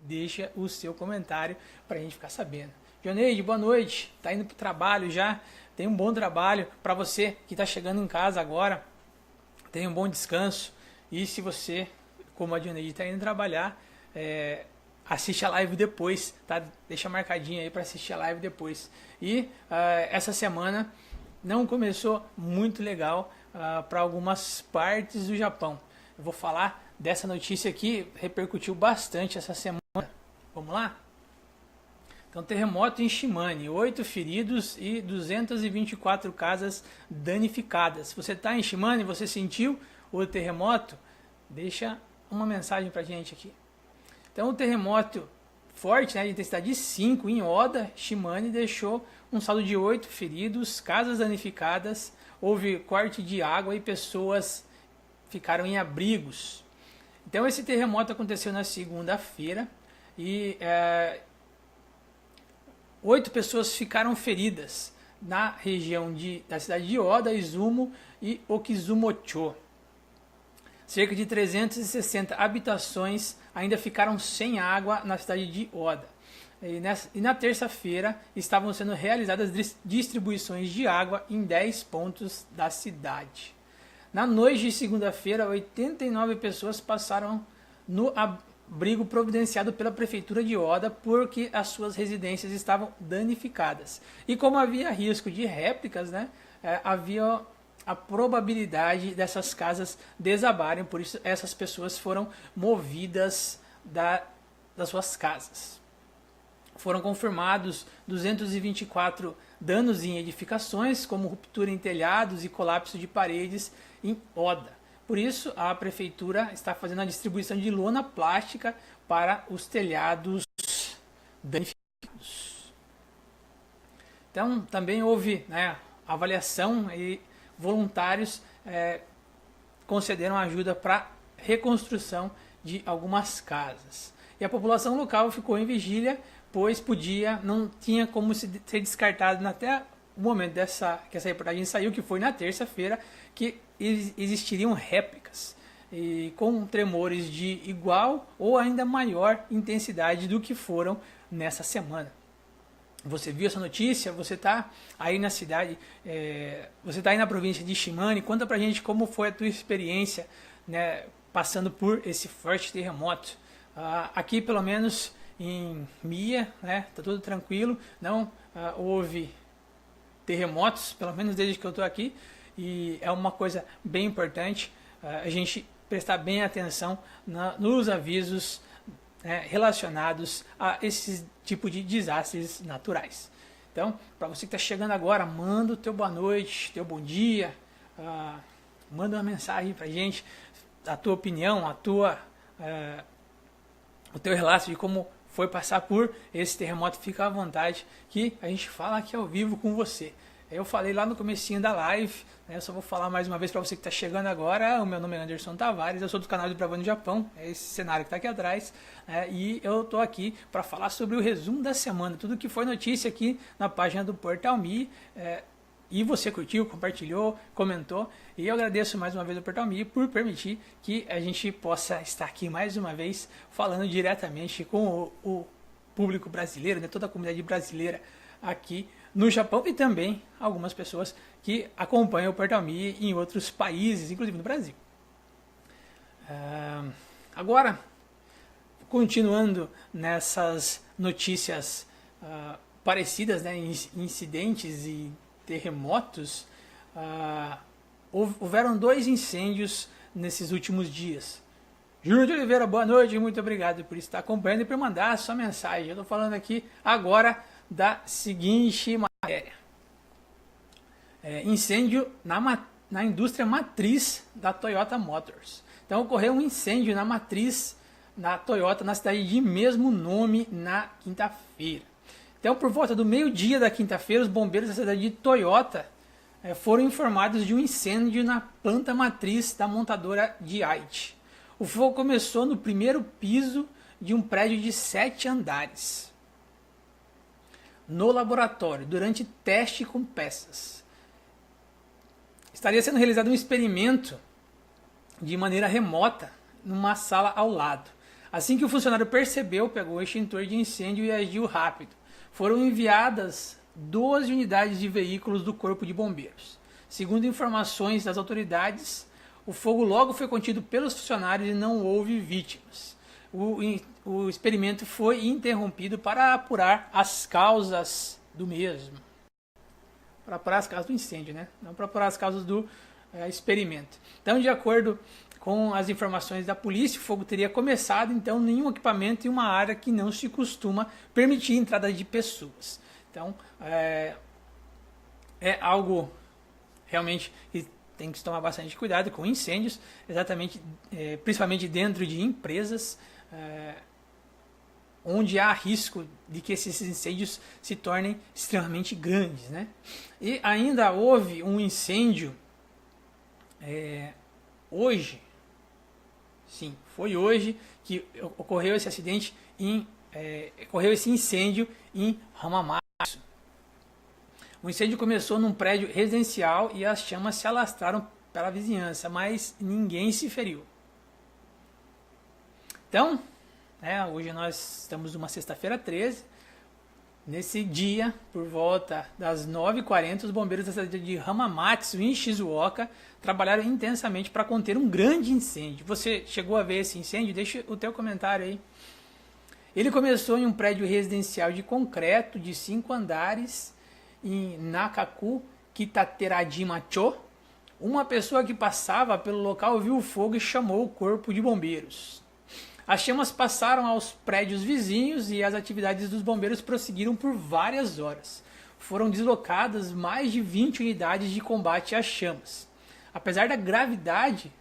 deixa o seu comentário para a gente ficar sabendo. Joneide, boa noite. Tá indo para o trabalho já? Tem um bom trabalho para você que está chegando em casa agora. Tenha um bom descanso. E se você, como a Joneide, está indo trabalhar, assiste a live depois, tá? Deixa marcadinho aí para assistir a live depois. E essa semana não começou muito legal para algumas partes do Japão. Eu vou falar dessa notícia aqui, repercutiu bastante essa semana. Vamos lá? Então, terremoto em Shimane, 8 feridos e 224 casas danificadas. Se você está em Shimane, você sentiu o terremoto? Deixa uma mensagem para a gente aqui. Então, o terremoto forte, né, de intensidade 5 em Oda, Shimane, deixou um saldo de 8 feridos, casas danificadas, houve corte de água e pessoas ficaram em abrigos. Então, esse terremoto aconteceu na segunda-feira e 8 pessoas ficaram feridas na região da cidade de Oda, Izumo e Okizumocho. Cerca de 360 habitações ainda ficaram sem água na cidade de Oda. E na terça-feira estavam sendo realizadas distribuições de água em 10 pontos da cidade. Na noite de segunda-feira, 89 pessoas passaram no abrigo providenciado pela prefeitura de Oda porque as suas residências estavam danificadas. E como havia risco de réplicas, né, havia a probabilidade dessas casas desabarem, por isso essas pessoas foram movidas das suas casas. Foram confirmados 224 danos em edificações, como ruptura em telhados e colapso de paredes em Oda. Por isso, a prefeitura está fazendo a distribuição de lona plástica para os telhados danificados. Então, também houve, né, avaliação e voluntários concederam ajuda para reconstrução de algumas casas. E a população local ficou em vigília, pois não tinha como ser descartado até o momento que essa reportagem saiu, que foi na terça-feira, que existiriam réplicas e com tremores de igual ou ainda maior intensidade do que foram nessa semana. Você viu essa notícia? Você está aí na cidade, você está aí na província de Shimane. Conta pra gente como foi a tua experiência, né, passando por esse forte terremoto. Aqui, pelo menos em Mie, né, tá tudo tranquilo. Não houve terremotos, pelo menos desde que eu estou aqui. E é uma coisa bem importante a gente prestar bem atenção nos avisos relacionados a esse tipo de desastres naturais. Então, para você que está chegando agora, manda o teu boa noite, teu bom dia, manda uma mensagem para a gente, a tua opinião, o teu relato de como foi passar por esse terremoto. Fica à vontade que a gente fala aqui ao vivo com você. Eu falei lá no comecinho da live, né, eu só vou falar mais uma vez para você que está chegando agora. O meu nome é Anderson Tavares, eu sou do canal do Bravando Japão, é esse cenário que está aqui atrás, e eu estou aqui para falar sobre o resumo da semana, tudo que foi notícia aqui na página do Portal Me, e você curtiu, compartilhou, comentou, e eu agradeço mais uma vez ao Portal Me por permitir que a gente possa estar aqui mais uma vez falando diretamente com o público brasileiro, né, toda a comunidade brasileira aqui no Japão e também algumas pessoas que acompanham o Portal Me em outros países, inclusive no Brasil. Agora, continuando nessas notícias parecidas, né, incidentes e terremotos, houveram 2 incêndios nesses últimos dias. Júnior de Oliveira, boa noite, muito obrigado por estar acompanhando e por mandar a sua mensagem. Eu estou falando aqui agora da seguinte matéria. Incêndio na indústria matriz da Toyota Motors. Então ocorreu um incêndio na matriz da Toyota na cidade de mesmo nome na quinta-feira. Então, por volta do meio-dia da quinta-feira, os bombeiros da cidade de Toyota foram informados de um incêndio na planta matriz da montadora de Aichi. O fogo começou no primeiro piso de um prédio de 7 andares. No laboratório, durante teste com peças. Estaria sendo realizado um experimento de maneira remota numa sala ao lado. Assim que o funcionário percebeu, pegou o extintor de incêndio e agiu rápido. Foram enviadas 12 unidades de veículos do Corpo de Bombeiros. Segundo informações das autoridades, o fogo logo foi contido pelos funcionários e não houve vítimas. O experimento foi interrompido para apurar as causas do mesmo. Para apurar as causas do incêndio, né? Não para apurar as causas do experimento. Então, de acordo com as informações da polícia, o fogo teria começado então em um equipamento em uma área que não se costuma permitir a entrada de pessoas. Então, é algo realmente que tem que se tomar bastante cuidado com incêndios, exatamente, principalmente dentro de empresas, onde há risco de que esses incêndios se tornem extremamente grandes, né? E ainda houve um incêndio hoje, sim, foi hoje que ocorreu esse acidente, ocorreu esse incêndio em Hamamatsu. O incêndio começou num prédio residencial e as chamas se alastraram pela vizinhança, mas ninguém se feriu. Então, hoje nós estamos numa sexta-feira 13. Nesse dia, por volta das 9h40, os bombeiros da cidade de Hamamatsu, em Shizuoka, trabalharam intensamente para conter um grande incêndio. Você chegou a ver esse incêndio? Deixa o teu comentário aí. Ele começou em um prédio residencial de concreto de 5 andares em Nakaku, Kitaterajima-cho. Uma pessoa que passava pelo local viu o fogo e chamou o corpo de bombeiros. As chamas passaram aos prédios vizinhos e as atividades dos bombeiros prosseguiram por várias horas. Foram deslocadas mais de 20 unidades de combate às chamas. Apesar da gravidade,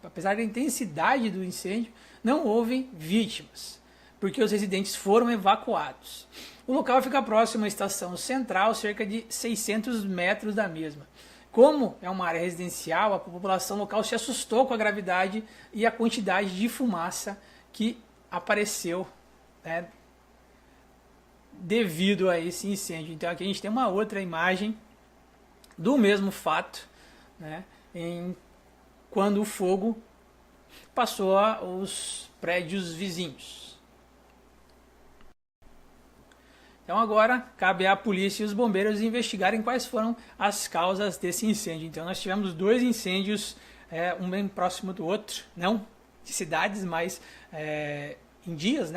apesar da intensidade do incêndio, não houve vítimas, porque os residentes foram evacuados. O local fica próximo à estação central, cerca de 600 metros da mesma. Como é uma área residencial, a população local se assustou com a gravidade e a quantidade de fumaça que apareceu, devido a esse incêndio. Então aqui a gente tem uma outra imagem do mesmo fato, quando o fogo passou aos prédios vizinhos. Então agora cabe à polícia e os bombeiros investigarem quais foram as causas desse incêndio. Então nós tivemos 2 incêndios, um bem próximo do outro, não de cidades, mas em dias,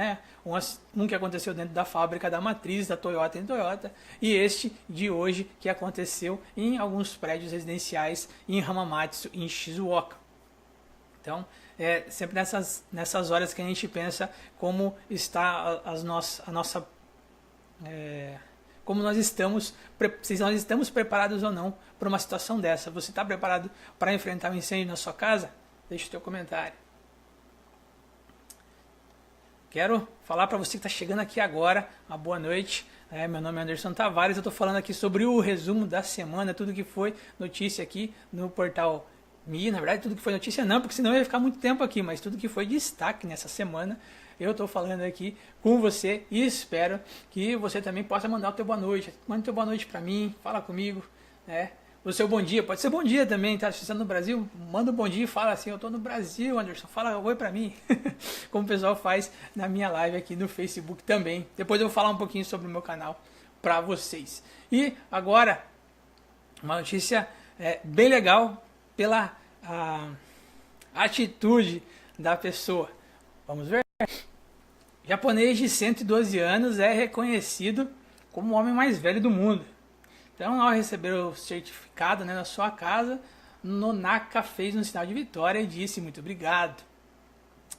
um que aconteceu dentro da fábrica da matriz da Toyota em Toyota, e este de hoje que aconteceu em alguns prédios residenciais em Hamamatsu, em Shizuoka. Então, sempre nessas horas que a gente pensa como está a nossa como nós estamos, se nós estamos preparados ou não para uma situação dessa. Você está preparado para enfrentar um incêndio na sua casa? Deixe o teu comentário. Quero falar para você que está chegando aqui agora, uma boa noite. Meu nome é Anderson Tavares, eu estou falando aqui sobre o resumo da semana, tudo que foi notícia aqui no portal Mi. Na verdade, tudo que foi notícia não, porque senão eu ia ficar muito tempo aqui, mas tudo que foi destaque nessa semana, eu estou falando aqui com você e espero que você também possa mandar o teu boa noite. Manda o teu boa noite para mim, fala comigo, o seu bom dia, pode ser bom dia também, tá? Se você está no Brasil, manda um bom dia e fala assim, eu estou no Brasil, Anderson, fala oi para mim, como o pessoal faz na minha live aqui no Facebook também. Depois eu vou falar um pouquinho sobre o meu canal para vocês. E agora, uma notícia bem legal pela atitude da pessoa. Vamos ver? Japonês de 112 anos é reconhecido como o homem mais velho do mundo. Então, ao receber o certificado na sua casa, Nonaka fez um sinal de vitória e disse muito obrigado.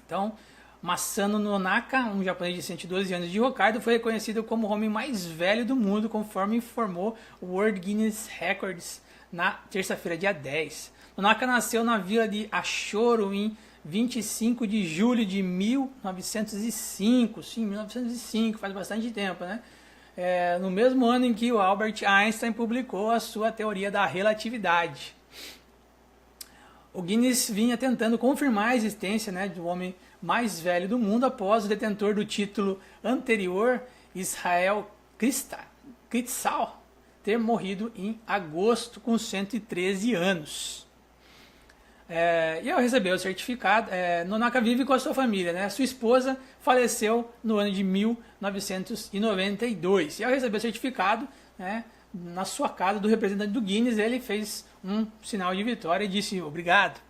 Então, Masano Nonaka, um japonês de 112 anos de Hokkaido, foi reconhecido como o homem mais velho do mundo, conforme informou o World Guinness Records na terça-feira, dia 10. Nonaka nasceu na vila de Ashoro em 25 de julho de 1905. Sim, 1905, faz bastante tempo, no mesmo ano em que o Albert Einstein publicou a sua teoria da relatividade. O Guinness vinha tentando confirmar a existência do homem mais velho do mundo após o detentor do título anterior, Israel Kritzal, ter morrido em agosto com 113 anos. E ao receber o certificado, Nonaka vive com a sua família, né? Sua esposa faleceu no ano de 1992. E ao receber o certificado, né, na sua casa do representante do Guinness, ele fez um sinal de vitória e disse obrigado.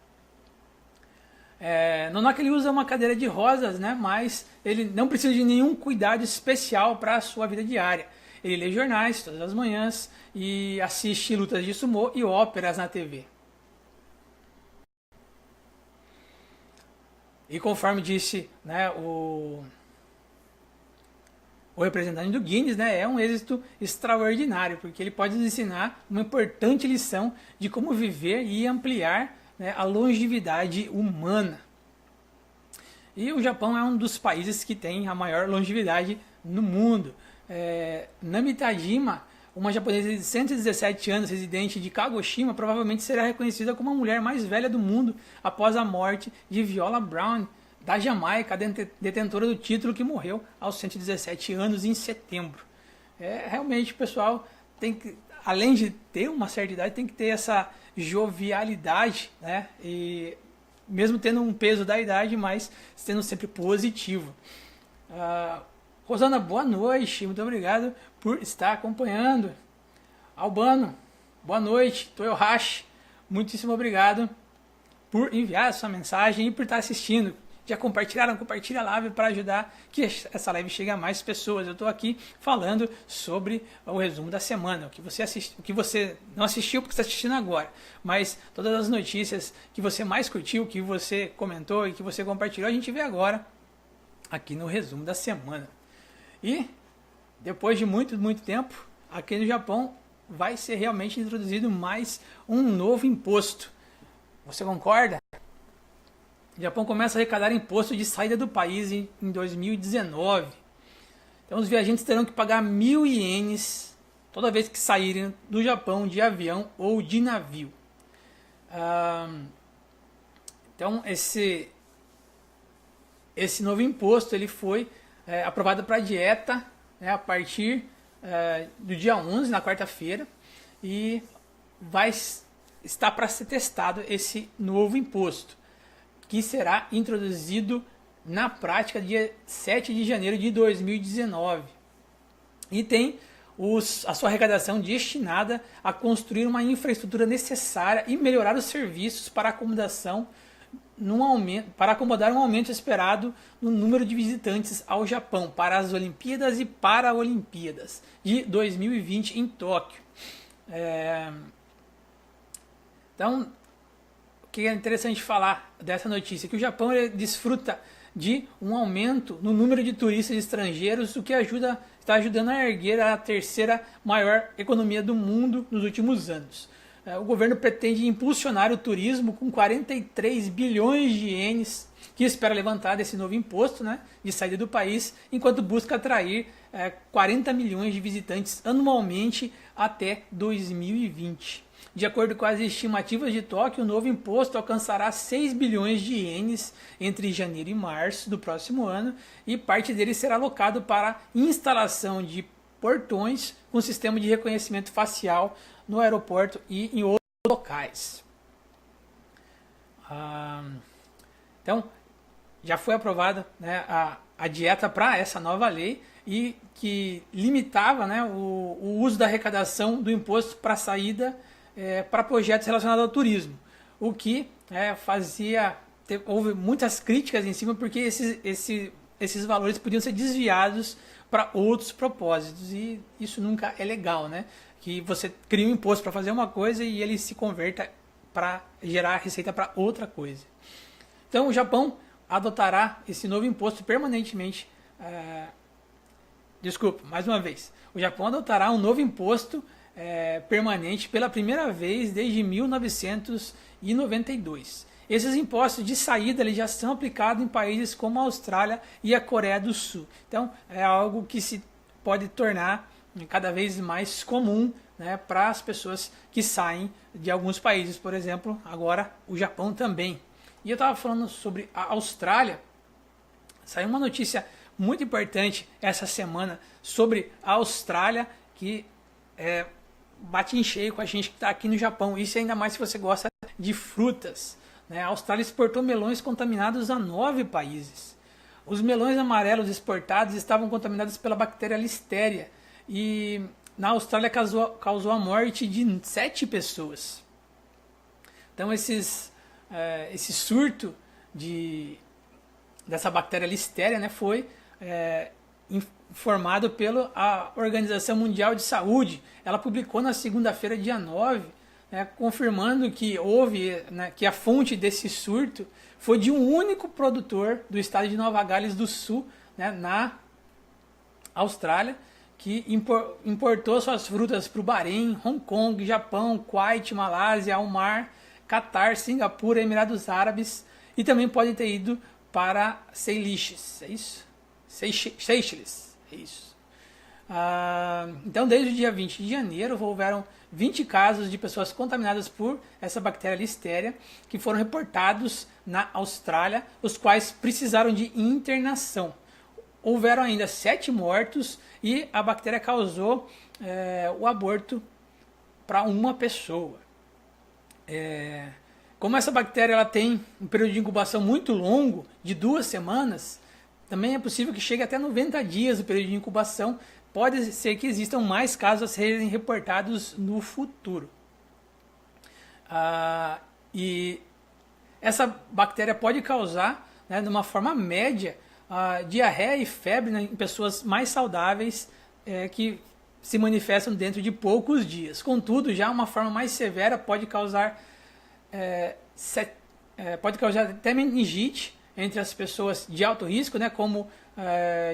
Nonaka ele usa uma cadeira de rosas, né, mas ele não precisa de nenhum cuidado especial para a sua vida diária. Ele lê jornais todas as manhãs e assiste lutas de sumô e óperas na TV. E conforme disse, né, o representante do Guinness, né, é um êxito extraordinário, porque ele pode nos ensinar uma importante lição de como viver e ampliar, né, a longevidade humana. E o Japão é um dos países que tem a maior longevidade no mundo. Nami Tajima, uma japonesa de 117 anos, residente de Kagoshima, provavelmente será reconhecida como a mulher mais velha do mundo após a morte de Viola Brown, da Jamaica, detentora do título, que morreu aos 117 anos em setembro. Realmente, pessoal, tem que, além de ter uma certa idade, tem que ter essa jovialidade, né? E mesmo tendo um peso da idade, mas sendo sempre positivo. Rosana, boa noite, muito obrigado por estar acompanhando. Albano, boa noite. Toyohashi, muitíssimo obrigado por enviar a sua mensagem e por estar assistindo. Já compartilharam? Compartilha a live para ajudar que essa live chegue a mais pessoas. Eu estou aqui falando sobre o resumo da semana, o que você não assistiu porque está assistindo agora, mas todas as notícias que você mais curtiu, que você comentou e que você compartilhou, a gente vê agora aqui no resumo da semana. E depois de muito tempo, aqui no Japão vai ser realmente introduzido mais um novo imposto. Você concorda? O Japão começa a arrecadar imposto de saída do país em 2019. Então os viajantes terão que pagar 1.000 ienes toda vez que saírem do Japão de avião ou de navio. Então esse novo imposto ele foi aprovado para a dieta, né, a partir do dia 11, na quarta-feira, e está para ser testado esse novo imposto, que será introduzido na prática dia 7 de janeiro de 2019. E tem a sua arrecadação destinada a construir uma infraestrutura necessária e melhorar os serviços para para acomodar um aumento esperado no número de visitantes ao Japão para as Olimpíadas e Paralimpíadas de 2020 em Tóquio. Então, o que é interessante falar dessa notícia? Que o Japão desfruta de um aumento no número de turistas estrangeiros, o que está ajudando a erguer a terceira maior economia do mundo nos últimos anos. O governo pretende impulsionar o turismo com 43 bilhões de ienes, que espera levantar desse novo imposto, né, de saída do país, enquanto busca atrair 40 milhões de visitantes anualmente até 2020. De acordo com as estimativas de Tóquio, o novo imposto alcançará 6 bilhões de ienes entre janeiro e março do próximo ano, e parte dele será alocado para instalação de portões com sistema de reconhecimento facial no aeroporto e em outros locais. Então, já foi aprovada, né, a dieta para essa nova lei, e que limitava, né, o uso da arrecadação do imposto para saída para projetos relacionados ao turismo, o que houve muitas críticas em cima, porque esses valores podiam ser desviados para outros propósitos, e isso nunca é legal, né? Que você cria um imposto para fazer uma coisa e ele se converta para gerar receita para outra coisa. Então o Japão adotará esse novo imposto permanentemente. Mais uma vez. O Japão adotará um novo imposto permanente pela primeira vez desde 1992. Esses impostos de saída eles já são aplicados em países como a Austrália e a Coreia do Sul. Então é algo que se pode tornar cada vez mais comum, né, para as pessoas que saem de alguns países, por exemplo, agora o Japão também. E eu estava falando sobre a Austrália. Saiu uma notícia muito importante essa semana sobre a Austrália, que bate em cheio com a gente que está aqui no Japão. Isso ainda mais se você gosta de frutas. né, a Austrália exportou melões contaminados a 9 países. Os melões amarelos exportados estavam contaminados pela bactéria Listeria e na Austrália causou a morte de 7 pessoas. Então esse surto dessa bactéria Listeria, né, foi informado pela Organização Mundial de Saúde. Ela publicou na segunda-feira, dia 9, confirmando que que a fonte desse surto foi de um único produtor do estado de Nova Gales do Sul, né, na Austrália, que importou suas frutas para o Bahrein, Hong Kong, Japão, Kuwait, Malásia, Omar, Catar, Singapura, Emirados Árabes e também pode ter ido para Seychelles, é isso? Seychelles, é isso. Então, desde o dia 20 de janeiro, houveram 20 casos de pessoas contaminadas por essa bactéria Listeria que foram reportados na Austrália, os quais precisaram de internação. Houveram ainda 7 mortos e a bactéria causou o aborto para uma pessoa. Como essa bactéria ela tem um período de incubação muito longo, de 2 semanas, também é possível que chegue até 90 dias o período de incubação. Pode ser que existam mais casos a serem reportados no futuro. E essa bactéria pode causar, né, de uma forma média, diarreia e febre, né, em pessoas mais saudáveis que se manifestam dentro de poucos dias. Contudo, já uma forma mais severa pode causar até meningite entre as pessoas de alto risco, né, como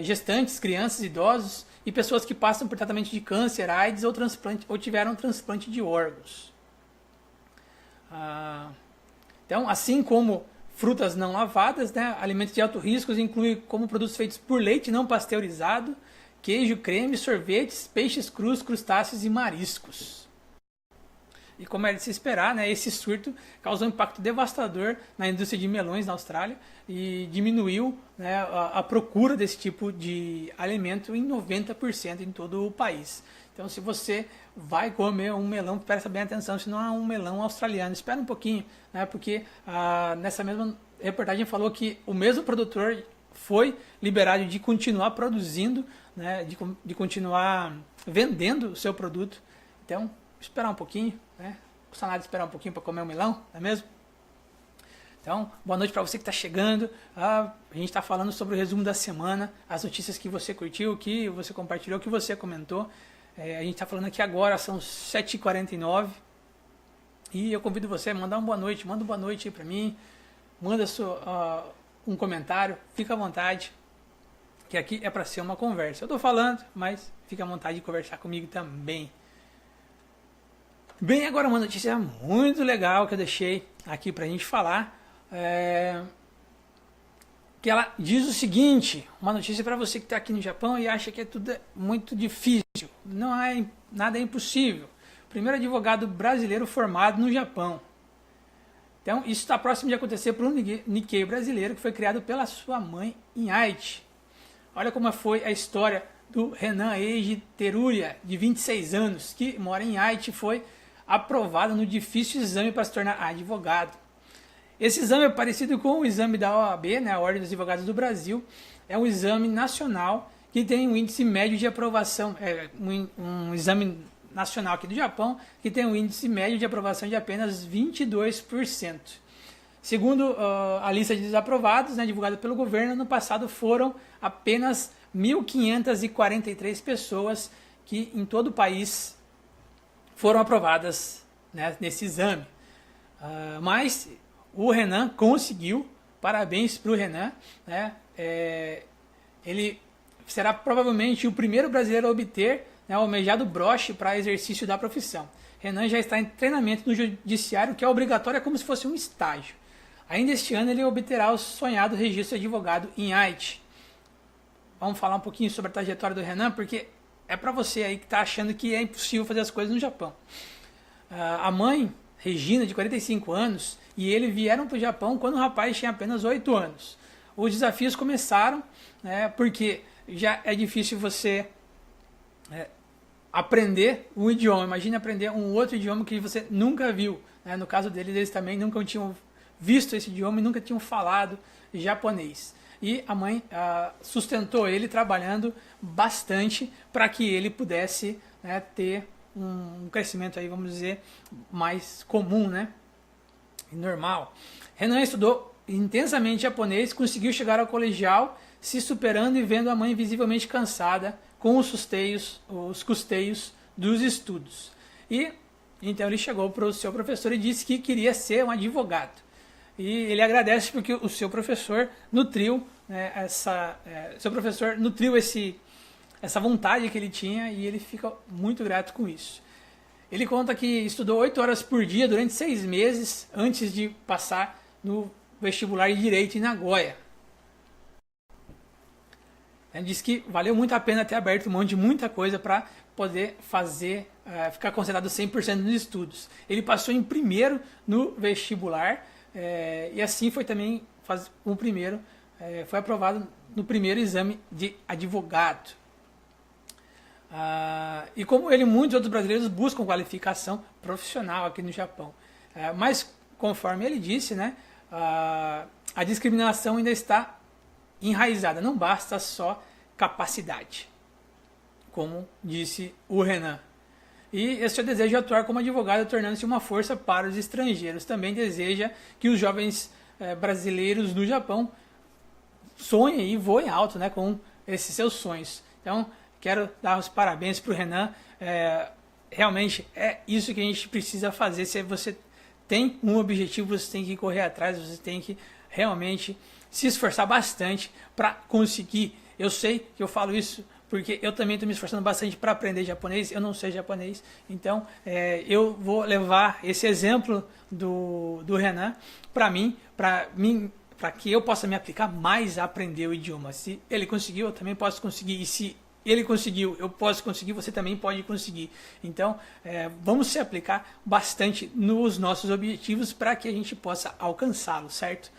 gestantes, crianças, idosos e pessoas que passam por tratamento de câncer, AIDS ou tiveram transplante de órgãos. Então, assim como frutas não lavadas, né, alimentos de alto risco incluem como produtos feitos por leite não pasteurizado, queijo, creme, sorvetes, peixes crus, crustáceos e mariscos. E como é de se esperar, né, esse surto causou um impacto devastador na indústria de melões na Austrália e diminuiu, né, a procura desse tipo de alimento em 90% em todo o país. Então, se você vai comer um melão, presta bem atenção se não é um melão australiano. Espera um pouquinho, né, porque nessa mesma reportagem falou que o mesmo produtor foi liberado de continuar produzindo, né, de continuar vendendo o seu produto. Então, esperar um pouquinho, né? Custa nada esperar um pouquinho para comer um melão, não é mesmo? Então, boa noite para você que está chegando. A gente está falando sobre o resumo da semana, as notícias que você curtiu, que você compartilhou, que você comentou. A gente está falando aqui agora, são 7h49. E eu convido você a mandar uma boa noite. Manda uma boa noite aí para mim. Manda um comentário. Fica à vontade, que aqui é para ser uma conversa. Eu estou falando, mas fica à vontade de conversar comigo também. Bem, agora uma notícia muito legal que eu deixei aqui para a gente falar, que ela diz o seguinte, uma notícia para você que está aqui no Japão e acha que é tudo muito difícil. Não é nada impossível. Primeiro advogado brasileiro formado no Japão. Então, isso está próximo de acontecer para um Nikkei brasileiro que foi criado pela sua mãe em Haiti. Olha como foi a história do Renan Eiji Teruya, de 26 anos, que mora em Haiti, foi aprovado no difícil exame para se tornar advogado. Esse exame é parecido com o exame da OAB, né, a Ordem dos Advogados do Brasil. É um exame nacional que tem um índice médio de aprovação, um exame nacional aqui do Japão, que tem um índice médio de aprovação de apenas 22%. Segundo a lista de desaprovados, né, divulgada pelo governo, no passado foram apenas 1.543 pessoas que em todo o país foram aprovadas, né, nesse exame. Mas o Renan conseguiu, parabéns para o Renan, né, ele será provavelmente o primeiro brasileiro a obter, né, o almejado broche para exercício da profissão. Renan já está em treinamento no judiciário, que é obrigatório, é como se fosse um estágio. Ainda este ano ele obterá o sonhado registro de advogado em Haiti. Vamos falar um pouquinho sobre a trajetória do Renan, porque é para você aí que está achando que é impossível fazer as coisas no Japão. A mãe, Regina, de 45 anos, e ele vieram para o Japão quando o rapaz tinha apenas 8 anos. Os desafios começaram, né, porque já é difícil você aprender um idioma. Imagine aprender um outro idioma que você nunca viu. Né? No caso deles, eles também nunca tinham visto esse idioma e nunca tinham falado japonês. E a mãe sustentou ele trabalhando bastante para que ele pudesse, né, ter um crescimento aí, vamos dizer, mais comum, né, normal. Renan estudou intensamente japonês, conseguiu chegar ao colegial, se superando e vendo a mãe visivelmente cansada com os custeios dos estudos. E então ele chegou para o seu professor e disse que queria ser um advogado. E ele agradece porque o seu professor nutriu, né, essa vontade que ele tinha, e ele fica muito grato com isso. Ele conta que estudou 8 horas por dia durante 6 meses antes de passar no vestibular de Direito em Nagoya. Ele diz que valeu muito a pena ter aberto mão de muita coisa para poder ficar concentrado 100% nos estudos. Ele passou em primeiro no vestibular, e assim foi também foi aprovado no primeiro exame de advogado. E como ele, muitos outros brasileiros buscam qualificação profissional aqui no Japão. Mas, conforme ele disse, né, a discriminação ainda está enraizada, não basta só capacidade, como disse o Renan. E esse seu desejo de atuar como advogado, tornando-se uma força para os estrangeiros. Também deseja que os jovens brasileiros no Japão sonhem e voem alto, né, com esses seus sonhos. Então, quero dar os parabéns para o Renan. Realmente é isso que a gente precisa fazer. Se você tem um objetivo, você tem que correr atrás, você tem que realmente se esforçar bastante para conseguir. Eu sei que eu falo isso porque eu também estou me esforçando bastante para aprender japonês. Eu não sei japonês, então eu vou levar esse exemplo do Renan para que eu possa me aplicar mais a aprender o idioma. Se ele conseguiu, eu também posso conseguir. E se ele conseguiu, eu posso conseguir, você também pode conseguir. Então, vamos se aplicar bastante nos nossos objetivos para que a gente possa alcançá-los, certo?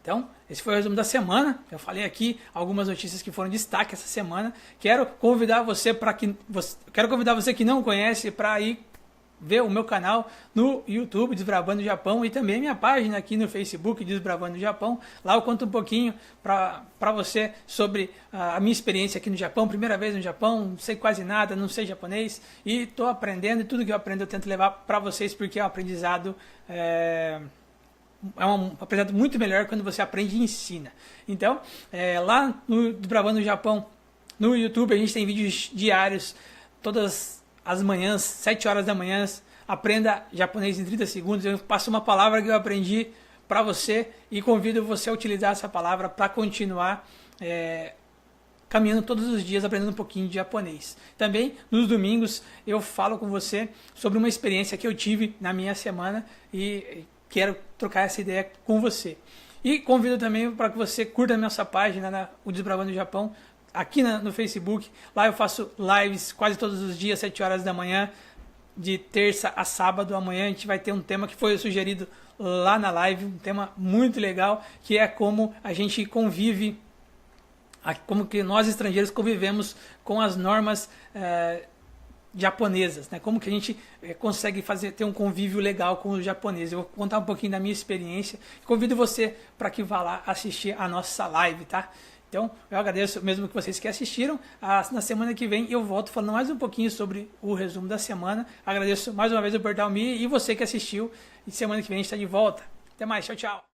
Então, esse foi o resumo da semana. Eu falei aqui algumas notícias que foram destaque essa semana. Quero convidar você que não conhece para ir ver o meu canal no YouTube, Desbravando o Japão, e também minha página aqui no Facebook, Desbravando o Japão. Lá eu conto um pouquinho para você sobre a minha experiência aqui no Japão. Primeira vez no Japão, não sei quase nada, não sei japonês, e estou aprendendo, e tudo que eu aprendo eu tento levar para vocês, porque é um aprendizado um aprendizado muito melhor quando você aprende e ensina. Então, lá no Desbravando o Japão, no YouTube, a gente tem vídeos diários, todas as manhãs, 7 horas da manhã. Aprenda japonês em 30 segundos. Eu passo uma palavra que eu aprendi para você e convido você a utilizar essa palavra para continuar caminhando todos os dias, aprendendo um pouquinho de japonês. Também, nos domingos, eu falo com você sobre uma experiência que eu tive na minha semana e quero trocar essa ideia com você. E convido também para que você curta a nossa página, o Desbravando o Japão, aqui no Facebook. Lá eu faço lives quase todos os dias, 7 horas da manhã, de terça a sábado. Amanhã a gente vai ter um tema que foi sugerido lá na live, um tema muito legal, que é como a gente convive, como que nós estrangeiros convivemos com as normas japonesas, né? Como que a gente consegue ter um convívio legal com os japoneses. Eu vou contar um pouquinho da minha experiência. Convido você para que vá lá assistir a nossa live, tá? Então, eu agradeço mesmo que vocês que assistiram. Na semana que vem eu volto falando mais um pouquinho sobre o resumo da semana. Agradeço mais uma vez o Portal Me e você que assistiu. E semana que vem a gente está de volta. Até mais, tchau, tchau.